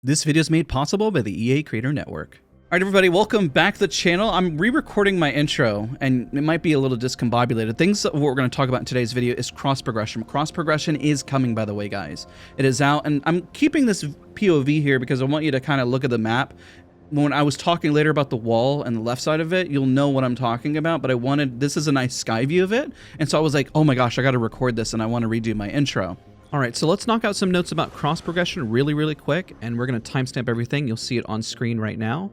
This video is made possible by the EA Creator Network. Alright everybody, welcome back to the channel. I'm re-recording my intro, and it might be a little discombobulated. Things that what we're going to talk about in today's video is cross-progression. Cross-progression is coming, by the way, guys. It is out, and I'm keeping this POV here because I want you to kind of look at the map. When I was talking later about the wall and the left side of it, you'll know what I'm talking about, but this is a nice sky view of it, and so I was like, oh my gosh, I got to record this, and I want to redo my intro. All right, so let's knock out some notes about cross progression really quick, and we're going to timestamp everything. You'll see it on screen right now.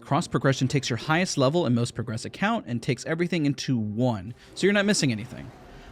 Cross progression takes your highest level and most progress account and takes everything into one, so you're not missing anything.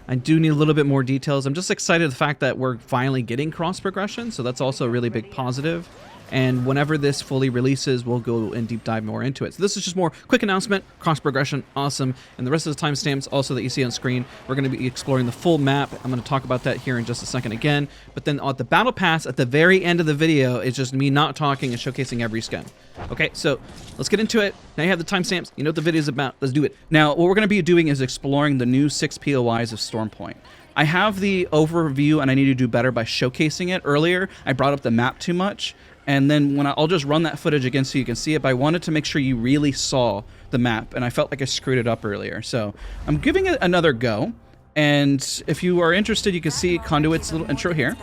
I do need a little bit more details. I'm just excited the fact that we're finally getting cross progression, so that's also a really big positive. And whenever this fully releases, we'll go and deep dive more into it. So this is just more quick announcement, cross progression, awesome. And the rest of the timestamps also that you see on screen, we're going to be exploring the full map. I'm going to talk about that here in just a second again. But then at the Battle Pass, at the very end of the video, it's just me not talking and showcasing every skin. Okay, so let's get into it. Now you have the timestamps. You know what the video is about. Let's do it. Now, what we're going to be doing is exploring the new 6 POIs of Stormpoint. I have the overview, and I need to do better by showcasing it. Earlier, I brought up the map too much. And then I'll just run that footage again so you can see it, but I wanted to make sure you really saw the map, and I felt like I screwed it up earlier. So I'm giving it another go, and if you are interested, you can see Conduit's little intro here.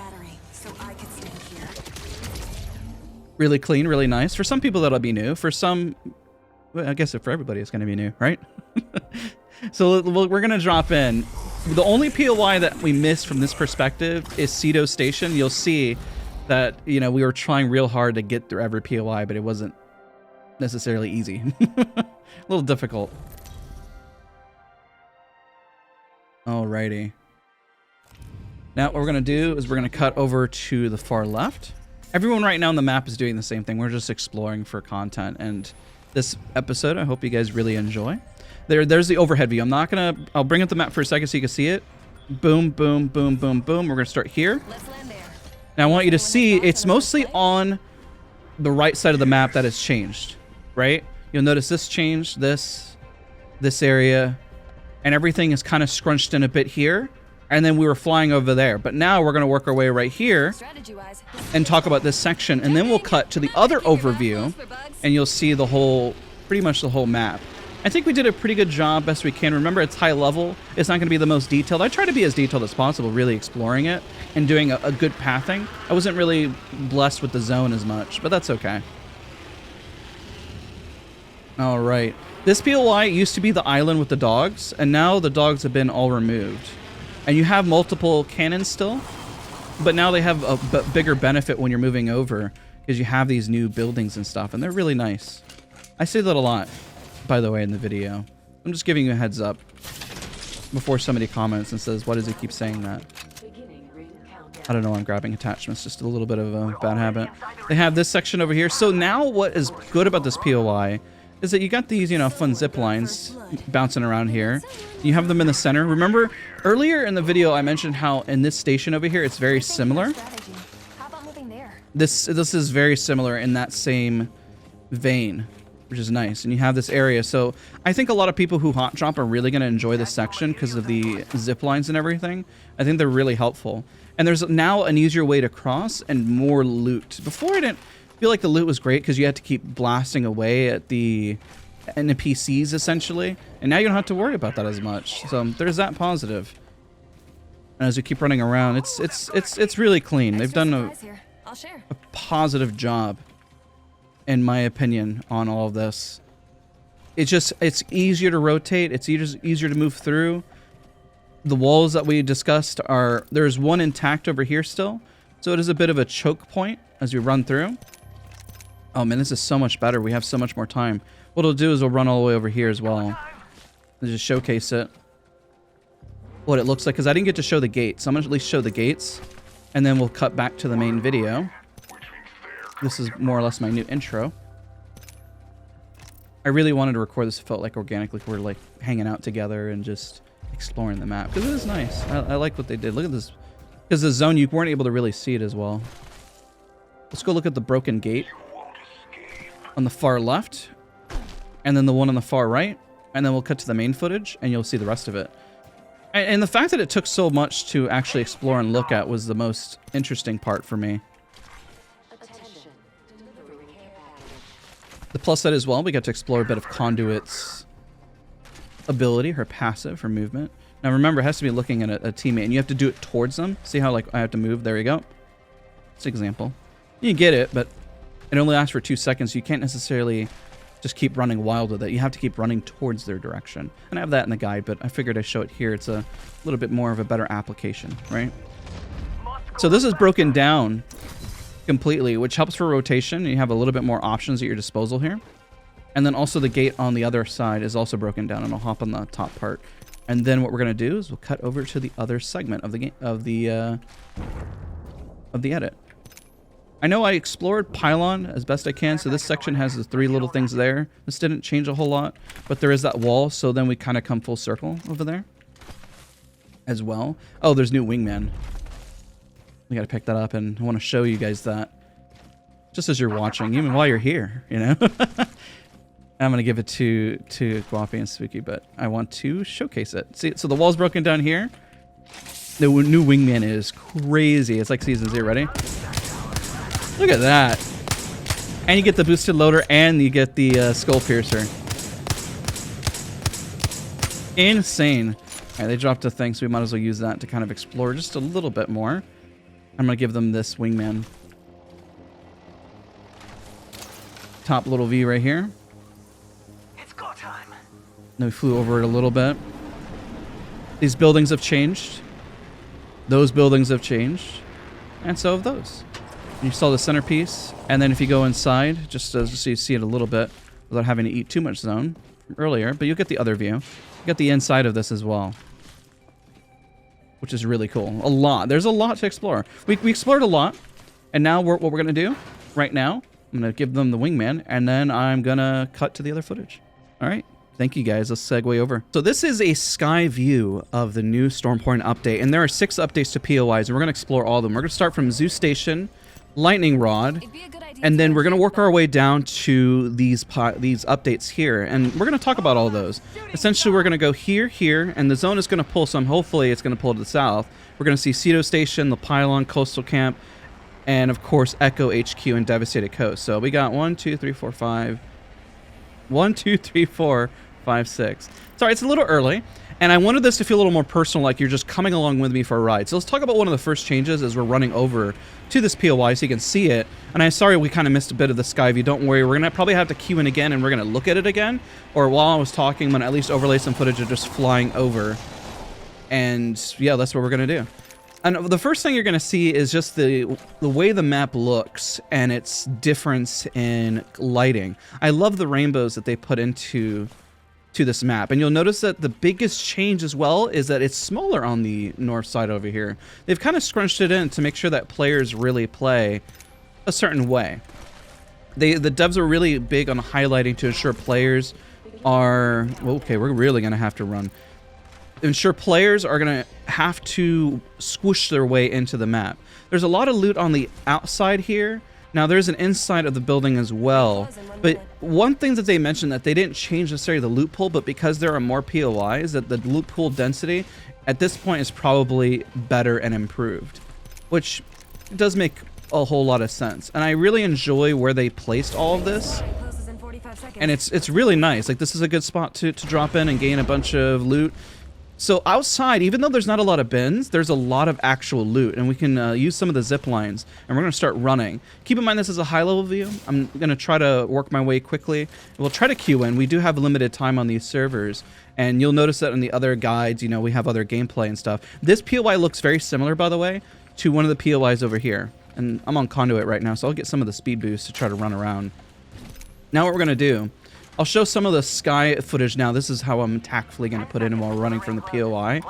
Really clean, really nice. For some people, that'll be new. For some, well, I guess for everybody, it's going to be new, right? So we're going to drop in. The only POI that we missed from this perspective is Cedo Station. You'll see that, you know, we were trying real hard to get through every POI, but it wasn't necessarily easy. A little difficult. Alrighty. Now what we're going to do is we're going to cut over to the far left. Everyone right now on the map is doing the same thing. We're just exploring for content, and this episode, I hope you guys really enjoy. There's the overhead view. I'll bring up the map for a second so you can see it. Boom, boom, boom, boom, boom. We're going to start here. Now I want you to see it's mostly on the right side of the map that has changed, right? You'll notice this changed, this area, and everything is kind of scrunched in a bit here. And then we were flying over there. But now we're going to work our way right here and talk about this section. And then we'll cut to the other overview, and you'll see pretty much the whole map. I think we did a pretty good job, best we can. Remember, it's high level. It's not going to be the most detailed. I try to be as detailed as possible, really exploring it and doing a good pathing. I wasn't really blessed with the zone as much, but that's okay. All right. This POI used to be the island with the dogs, and now the dogs have been all removed. And you have multiple cannons still, but now they have a bigger benefit when you're moving over because you have these new buildings and stuff, and they're really nice. I say that a lot, by the way, in the video. I'm just giving you a heads up before somebody comments and says, why does he keep saying that? I don't know, I'm grabbing attachments, just a little bit of a bad habit. They have this section over here. So now what is good about this POI is that you got these, you know, fun zip lines bouncing around here. You have them in the center. Remember, earlier in the video, I mentioned how in this station over here, it's very similar. This is very similar in that same vein, which is nice. And you have this area. So I think a lot of people who hot drop are really going to enjoy this section because of the zip lines and everything. I think they're really helpful. And there's now an easier way to cross and more loot. Before, I didn't feel like the loot was great because you had to keep blasting away at the NPCs essentially. And now you don't have to worry about that as much. So there's that positive. And as you keep running around, it's really clean. They've done a positive job, in my opinion, on all of this. It's easier to rotate. It's easier to move through. The walls that we discussed there's one intact over here still. So it is a bit of a choke point as we run through. Oh man, this is so much better. We have so much more time. What we'll do is we'll run all the way over here as well. And just showcase it. What it looks like, because I didn't get to show the gates. I'm going to at least show the gates. And then we'll cut back to the main video. This is more or less my new intro. I really wanted to record this. It felt like organically we're like hanging out together and just exploring the map. Because it is nice. I like what they did. Look at this. Because the zone, you weren't able to really see it as well. Let's go look at the broken gate on the far left, and then the one on the far right, and then we'll cut to the main footage, and you'll see the rest of it. And the fact that it took so much to actually explore and look at was the most interesting part for me. plus side as well, we got to explore a bit of Conduit's ability, her passive, her movement. Now remember, it has to be looking at a teammate, and you have to do it towards them. See how like I have to move? There you go. That's an example. You can get it, but it only lasts for 2 seconds. So you can't necessarily just keep running wild with it. You have to keep running towards their direction. And I have that in the guide, but I figured I'd show it here. It's a little bit more of a better application, right? So this is broken down completely, which helps for rotation. You have a little bit more options at your disposal here. And then also the gate on the other side is also broken down, and I'll hop on the top part. And then what we're going to do is we'll cut over to the other segment of the game, of the edit. I know I explored Pylon as best I can, so this section has the 3 little things there. This didn't change a whole lot, but there is that wall, so then we kind of come full circle over there as well. Oh, there's new wingman. We got to pick that up, and I want to show you guys that just as you're watching, even while you're here, you know? I'm going to give it to Guapi and Spooky, but I want to showcase it. See, so the wall's broken down here. The new wingman is crazy. It's like Season 0. Ready? Look at that. And you get the boosted loader, and you get the skull piercer. Insane. All right, they dropped a thing, so we might as well use that to kind of explore just a little bit more. I'm going to give them this wingman. Top little V right here. Then we flew over it a little bit. These buildings have changed. Those buildings have changed. And so have those. And you saw the centerpiece. And then if you go inside, just so you see it a little bit without having to eat too much zone from earlier, but you'll get the other view. You get the inside of this as well, which is really cool. A lot. There's a lot to explore. We explored a lot. And now what we're going to do right now, I'm going to give them the wingman, and then I'm going to cut to the other footage. All right. Thank you guys. Let's segue over. So this is a sky view of the new Stormpoint update, and there are 6 updates to POIs, and we're going to explore all of them. We're going to start from Zeus Station, Lightning Rod, and then we're going to work our way down to these updates here, and we're going to talk about all those. Essentially, we're going to go here, and the zone is going to pull some. Hopefully, it's going to pull to the south. We're going to see Cedo Station, the Pylon, Coastal Camp, and of course, Echo HQ and Devastated Coast. So we got 1, 2, 3, 4, 5. 1, 2, 3, 4, 5, 6. Sorry, it's a little early, and I wanted this to feel a little more personal, like you're just coming along with me for a ride. So let's talk about one of the first changes as we're running over to this POI so you can see it. And I'm sorry we kind of missed a bit of the sky view. Don't worry, we're going to probably have to queue in again, and we're going to look at it again. Or while I was talking, I'm going to at least overlay some footage of just flying over. And yeah, that's what we're going to do. And the first thing you're going to see is just the way the map looks and its difference in lighting. I love the rainbows that they put into this map. And you'll notice that the biggest change as well is that it's smaller on the north side over here. They've kind of scrunched it in to make sure that players really play a certain way. The devs are really big on highlighting to ensure players are... Okay, we're really going to have to run. Ensure players are going to have to squish their way into the map. There's a lot of loot on the outside here. Now, there's an inside of the building as well. But one thing that they mentioned that they didn't change necessarily the loot pool, but because there are more POIs, that the loot pool density at this point is probably better and improved, which does make a whole lot of sense. And I really enjoy where they placed all of this. And it's really nice. Like, this is a good spot to drop in and gain a bunch of loot. So outside, even though there's not a lot of bins, there's a lot of actual loot, and we can use some of the zip lines, and we're going to start running. Keep in mind this is a high-level view. I'm going to try to work my way quickly. We'll try to queue in. We do have limited time on these servers, and you'll notice that in the other guides, you know, we have other gameplay and stuff. This POI looks very similar, by the way, to one of the POIs over here, and I'm on conduit right now, so I'll get some of the speed boost to try to run around. Now what we're going to do, I'll show some of the sky footage now. This is how I'm tactfully going to put it in while running from the POI.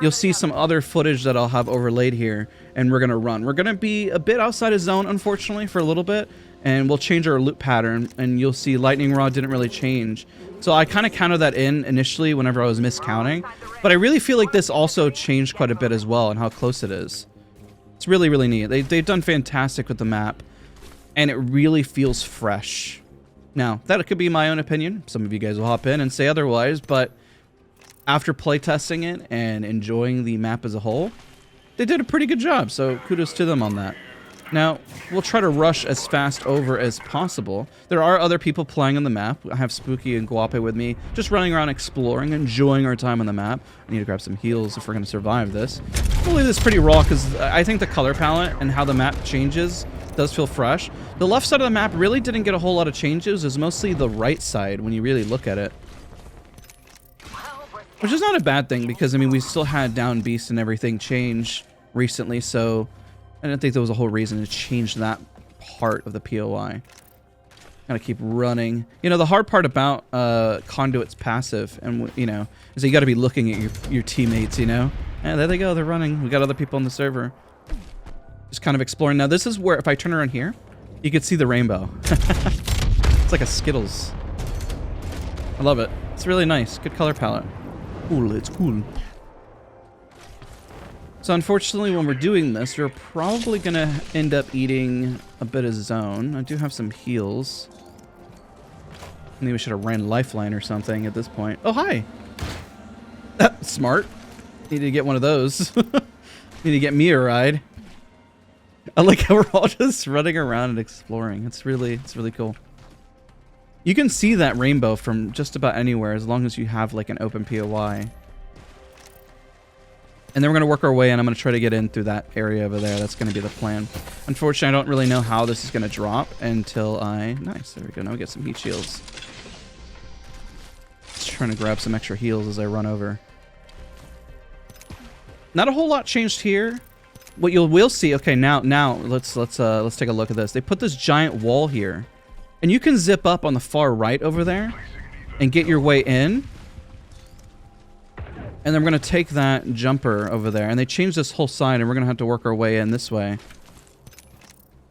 You'll see some other footage that I'll have overlaid here, and we're going to run. We're going to be a bit outside of zone, unfortunately, for a little bit, and we'll change our loot pattern, and you'll see Lightning Rod didn't really change. So I kind of counted that in initially whenever I was miscounting, but I really feel like this also changed quite a bit as well and how close it is. It's really, really neat. They've done fantastic with the map, and it really feels fresh. Now, that could be my own opinion. Some of you guys will hop in and say otherwise, but after playtesting it and enjoying the map as a whole, they did a pretty good job, so kudos to them on that. Now, we'll try to rush as fast over as possible. There are other people playing on the map. I have Spooky and Guape with me, just running around exploring, enjoying our time on the map. I need to grab some heals if we're going to survive this. We'll leave this pretty raw because I think the color palette and how the map changes does feel fresh. The left side of the map really didn't get a whole lot of changes. It's mostly the right side when you really look at it. Which is not a bad thing because, I mean, we still had Down Beast and everything change recently, so I didn't think there was a whole reason to change that part of the POI. Gotta keep running. You know, the hard part about Conduit's passive, and you know, is that you gotta be looking at your teammates, you know? And there they go, they're running. We got other people on the server. Just kind of exploring. Now this is where, if I turn around here, you can see the rainbow. It's like a Skittles. I love it. It's really nice. Good color palette. Cool, it's cool. So unfortunately, when we're doing this, we're probably going to end up eating a bit of zone. I do have some heals. Maybe we should have ran Lifeline or something at this point. Oh, hi! Smart. Need to get one of those. Need to get me a ride. I like how we're all just running around and exploring. It's really cool. You can see that rainbow from just about anywhere as long as you have like an open POI. And then we're going to work our way in. I'm going to try to get in through that area over there. That's going to be the plan. Unfortunately, I don't really know how this is going to drop until I... Nice. There we go. Now we get some heat shields. Just trying to grab some extra heals as I run over. Not a whole lot changed here. What you will see... Okay, now let's take a look at this. They put this giant wall here. And you can zip up on the far right over there and get your way in. And then we're going to take that jumper over there. And they changed this whole side, and we're going to have to work our way in this way.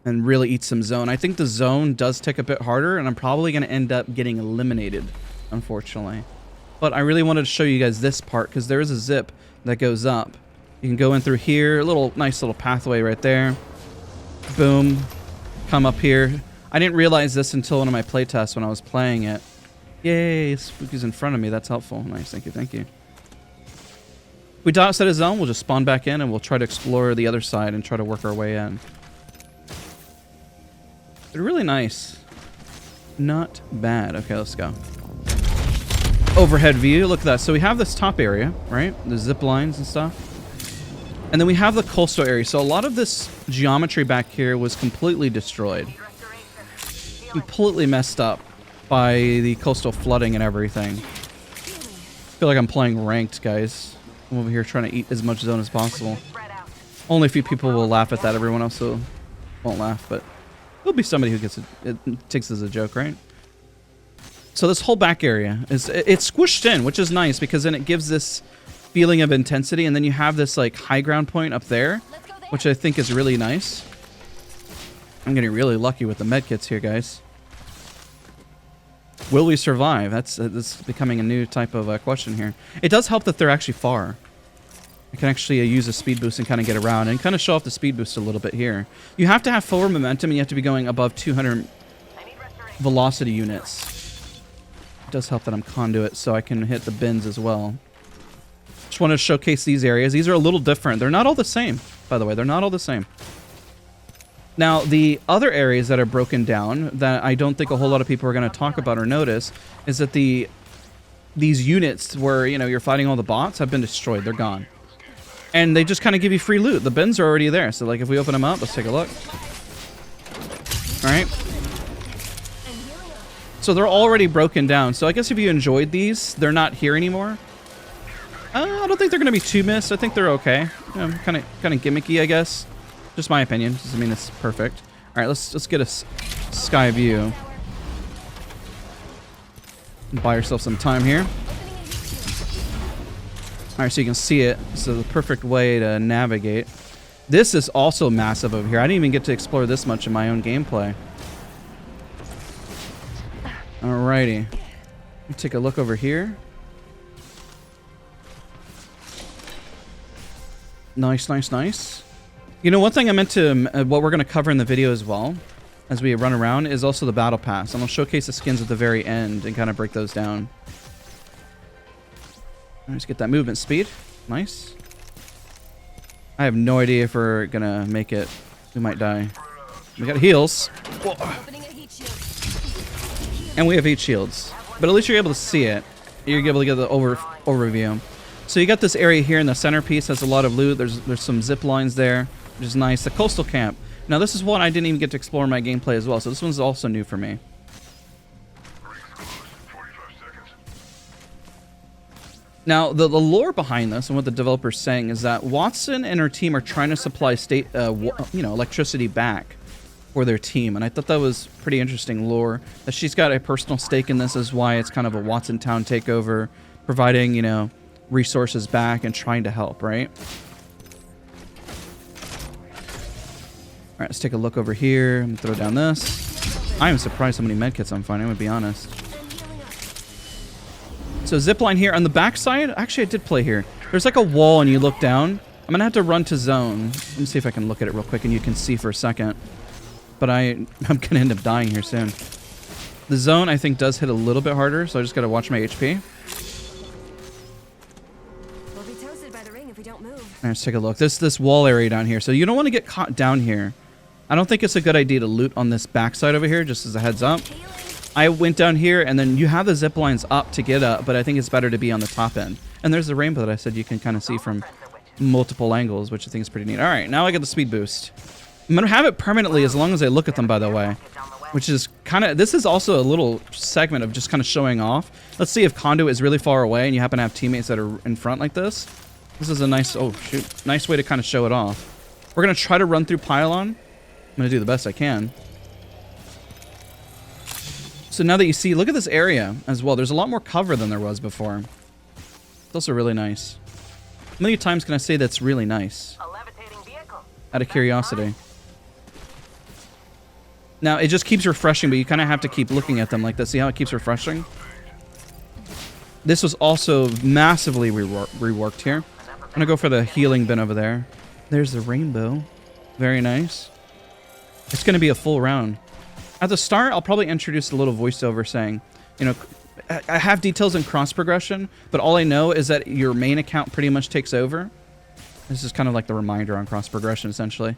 And really eat some zone. I think the zone does take a bit harder, and I'm probably going to end up getting eliminated, unfortunately. But I really wanted to show you guys this part, because there is a zip that goes up. You can go in through here. Nice little pathway right there. Boom. Come up here. I didn't realize this until one of my playtests when I was playing it. Yay, Spooky's in front of me. That's helpful. Nice, thank you, thank you. If we dot set a zone, we'll just spawn back in and we'll try to explore the other side and try to work our way in. They're really nice. Not bad. Okay, let's go. Overhead view, look at that. So we have this top area, right? The zip lines and stuff. And then we have the coastal area. So a lot of this geometry back here was completely destroyed. Completely messed up by the coastal flooding and everything. I feel like I'm playing ranked, guys. I'm over here trying to eat as much zone as possible. Only a few people will laugh at that. Everyone else won't laugh, but there'll be somebody who gets it takes it as a joke, right? So this whole back area it's squished in, which is nice because then it gives this feeling of intensity, and then you have this like high ground point up there, which I think is really nice. I'm getting really lucky with the medkits here, guys. Will we survive? That's becoming a new type of question here. It does help that they're actually far. I can actually use a speed boost and kind of get around and kind of show off the speed boost a little bit here. You have to have forward momentum and you have to be going above 200 velocity units. It does help that I'm conduit so I can hit the bins as well. Just want to showcase these areas. These are a little different. They're not all the same, by the way. They're not all the same. Now, the other areas that are broken down that I don't think a whole lot of people are going to talk about or notice is that these units where, you know, you're fighting all the bots have been destroyed. They're gone. And they just kind of give you free loot. The bins are already there. So, like, if we open them up, let's take a look. All right. So they're already broken down. So I guess if you enjoyed these, they're not here anymore. I don't think they're going to be too missed. I think they're okay. You know, kind of gimmicky, I guess. Just my opinion. Doesn't mean it's perfect. All right, let's get a sky view. Buy yourself some time here. All right, so you can see it. This is the perfect way to navigate. This is also massive over here. I didn't even get to explore this much in my own gameplay. Alrighty. Let me take a look over here. Nice, nice, nice. You know, one thing I meant to, what we're going to cover in the video as well, as we run around, is also the Battle Pass. And I'll showcase the skins at the very end and kind of break those down. Let's get that movement speed. Nice. I have no idea if we're going to make it. We might die. We got heals. Whoa. And we have heat shields. But at least you're able to see it. You're able to get the overview. So you got this area here in the centerpiece. Has a lot of loot. There's some zip lines there, which is nice. The coastal camp. Now this is one I didn't even get to explore in my gameplay as well. So this one's also new for me. Now, the lore behind this and what the developer's saying is that Watson and her team are trying to supply electricity back for their team. And I thought that was pretty interesting lore. That she's got a personal stake in this is why it's kind of a Watson Town takeover, providing, you know, resources back and trying to help, right? All right, let's take a look over here. I'm gonna throw down this. I am surprised how many medkits I'm finding, I'm gonna be honest. So zipline here on the back side. Actually, I did play here. There's like a wall and you look down. I'm gonna have to run to zone. Let me see if I can look at it real quick and you can see for a second. But I'm gonna end up dying here soon. The zone I think does hit a little bit harder, so I just gotta watch my HP. We'll be toasted by the ring if we don't move. Right, let's take a look. This wall area down here. So you don't want to get caught down here. I don't think it's a good idea to loot on this backside over here, just as a heads up. I went down here, and then you have the zip lines up to get up, but I think it's better to be on the top end. And there's the rainbow that I said you can kind of see from multiple angles, which I think is pretty neat. All right, now I get the speed boost. I'm going to have it permanently as long as I look at them, by the way, which is kind of... This is also a little segment of just kind of showing off. Let's see if conduit is really far away and you happen to have teammates that are in front like this. This is a nice... Oh, shoot. Nice way to kind of show it off. We're going to try to run through pylon. I'm going to do the best I can. So now that you see, look at this area as well. There's a lot more cover than there was before. It's also really nice. How many times can I say that's really nice? Out of curiosity. Now, it just keeps refreshing, but you kind of have to keep looking at them like this. See how it keeps refreshing? This was also massively reworked here. I'm going to go for the healing bin over there. There's the rainbow. Very nice. It's going to be a full round. At the start, I'll probably introduce a little voiceover saying, you know, I have details in cross progression, but all I know is that your main account pretty much takes over. This is kind of like the reminder on cross progression, essentially.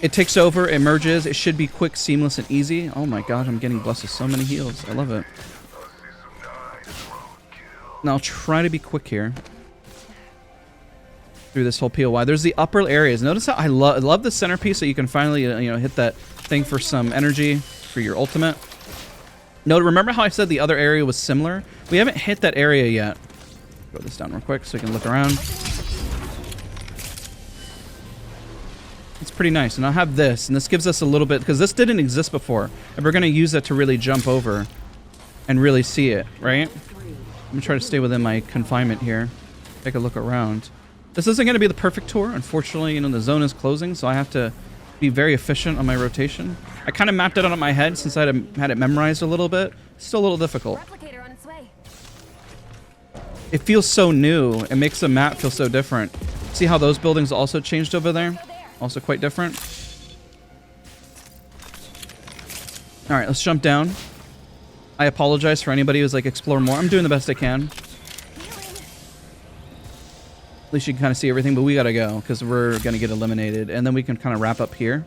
It takes over, it merges, it should be quick, seamless, and easy. Oh my god, I'm getting blessed with so many heals. I love it. Now I'll try to be quick here. Through this whole POI. There's the upper areas. Notice how I love the centerpiece so you can finally, you know, hit that thing for some energy for your ultimate. No, remember how I said the other area was similar? We haven't hit that area yet. Throw this down real quick so you can look around. It's pretty nice. And I'll have this, and this gives us a little bit, because this didn't exist before, and we're going to use that to really jump over and really see it, right? I'm going to try to stay within my confinement here. Take a look around. This isn't going to be the perfect tour. Unfortunately, you know, the zone is closing, so I have to be very efficient on my rotation. I kind of mapped it out on my head since I had it memorized a little bit. It's still a little difficult. Replicator on its way. It feels so new. It makes the map feel so different. See how those buildings also changed over there? Also quite different. All right, let's jump down. I apologize for anybody who's like, explore more. I'm doing the best I can. At least you can kind of see everything, but we gotta go because we're gonna get eliminated, and then we can kind of wrap up here.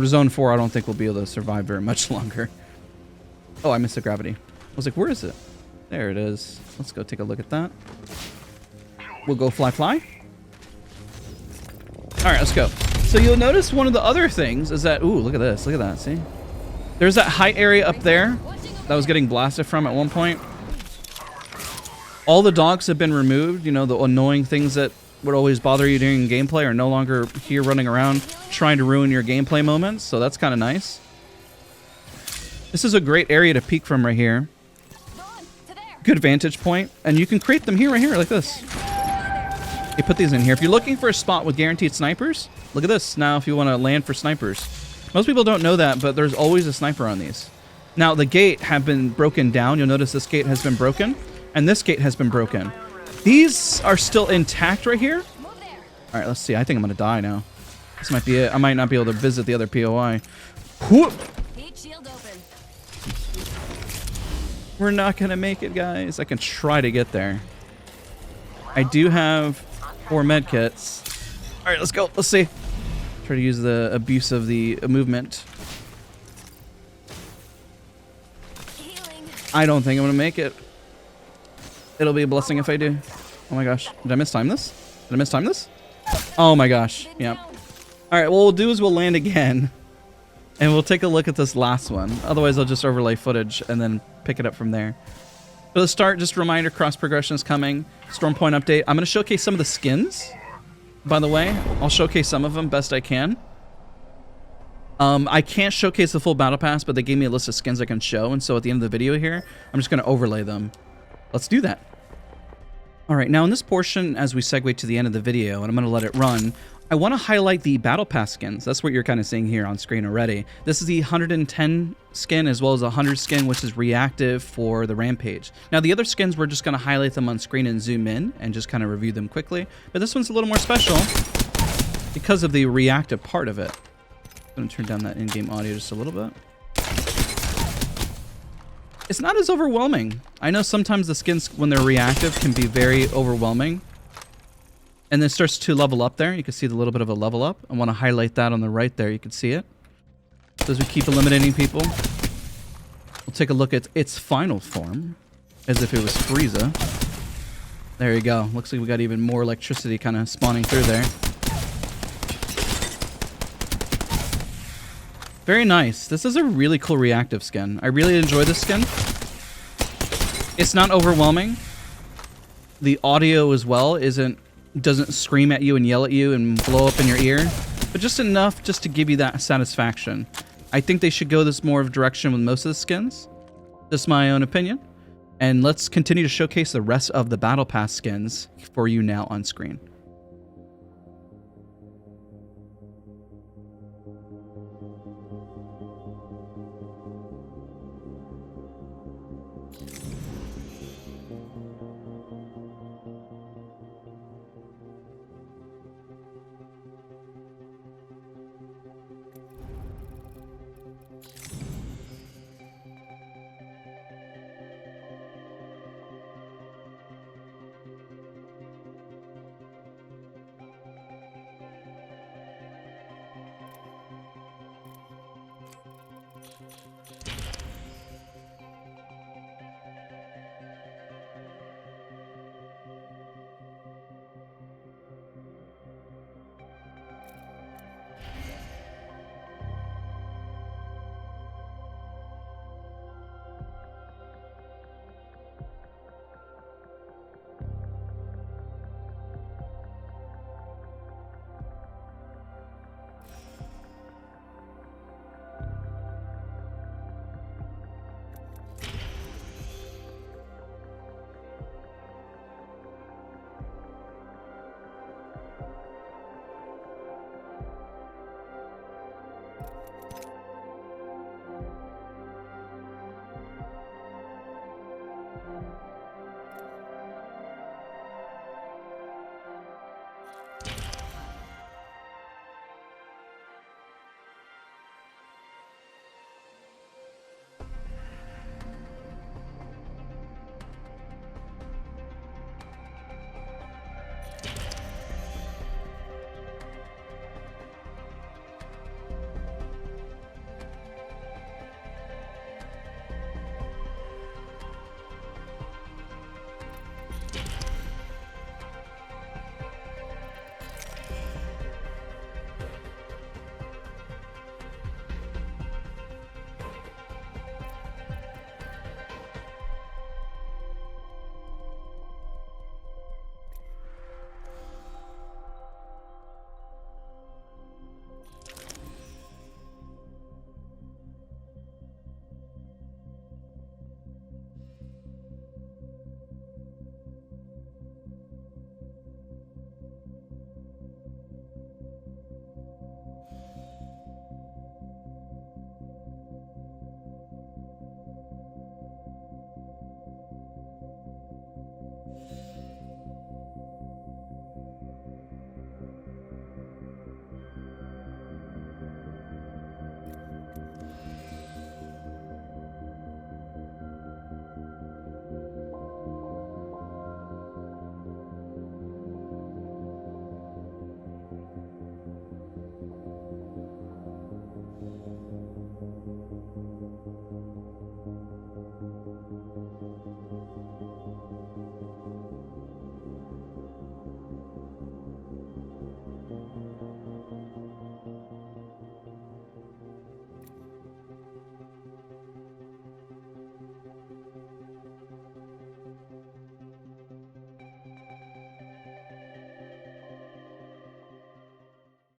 Zone 4, I don't think we'll be able to survive very much longer. Oh, I missed the gravity. I was like, where is it? There it is. Let's go take a look at that. We'll go fly, fly. All right, let's go. So you'll notice one of the other things is that, ooh, look at this. Look at that, see? There's that height area up there that was getting blasted from at one point. All the dogs have been removed. You know, the annoying things that would always bother you during gameplay are no longer here running around trying to ruin your gameplay moments. So that's kind of nice. This is a great area to peek from right here. Good vantage point. And you can create them here, right here, like this. You put these in here. If you're looking for a spot with guaranteed snipers, look at this. Now, if you want to land for snipers. Most people don't know that, but there's always a sniper on these. Now, the gate have been broken down. You'll notice this gate has been broken. And this gate has been broken. These are still intact right here. All right, let's see. I think I'm going to die now. This might be it. I might not be able to visit the other POI. Whoop. We're not going to make it, guys. I can try to get there. I do have 4 med kits. All right, let's go. Let's see. Try to use the abuse of the movement. Healing. I don't think I'm gonna make it. It'll be a blessing if I do. Oh my gosh. Did I mistime this? Did I mistime this? Oh my gosh. Yep. Alright, what we'll do is we'll land again. And we'll take a look at this last one. Otherwise, I'll just overlay footage and then pick it up from there. But to start, just a reminder, cross progression is coming. Stormpoint update. I'm going to showcase some of the skins. By the way, I'll showcase some of them best I can. I can't showcase the full battle pass, but they gave me a list of skins I can show. And so at the end of the video here, I'm just going to overlay them. Let's do that. All right, now in this portion, as we segue to the end of the video, and I'm going to let it run, I want to highlight the Battle Pass skins. That's what you're kind of seeing here on screen already. This is the 110 skin as well as a 100 skin, which is reactive for the Rampage. Now, the other skins, we're just going to highlight them on screen and zoom in and just kind of review them quickly. But this one's a little more special because of the reactive part of it. I'm going to turn down that in-game audio just a little bit. It's not as overwhelming. I know sometimes the skins, when they're reactive, can be very overwhelming. And then it starts to level up there. You can see the little bit of a level up. I want to highlight that on the right there. You can see it. So as we keep eliminating people, we'll take a look at its final form, as if it was Frieza. There you go. Looks like we got even more electricity kind of spawning through there. Very nice. This is a really cool reactive skin. I really enjoy this skin. It's not overwhelming. The audio as well doesn't scream at you and yell at you and blow up in your ear, but just enough just to give you that satisfaction. I think they should go this more of direction with most of the skins. Just my own opinion. And let's continue to showcase the rest of the Battle Pass skins for you now on screen.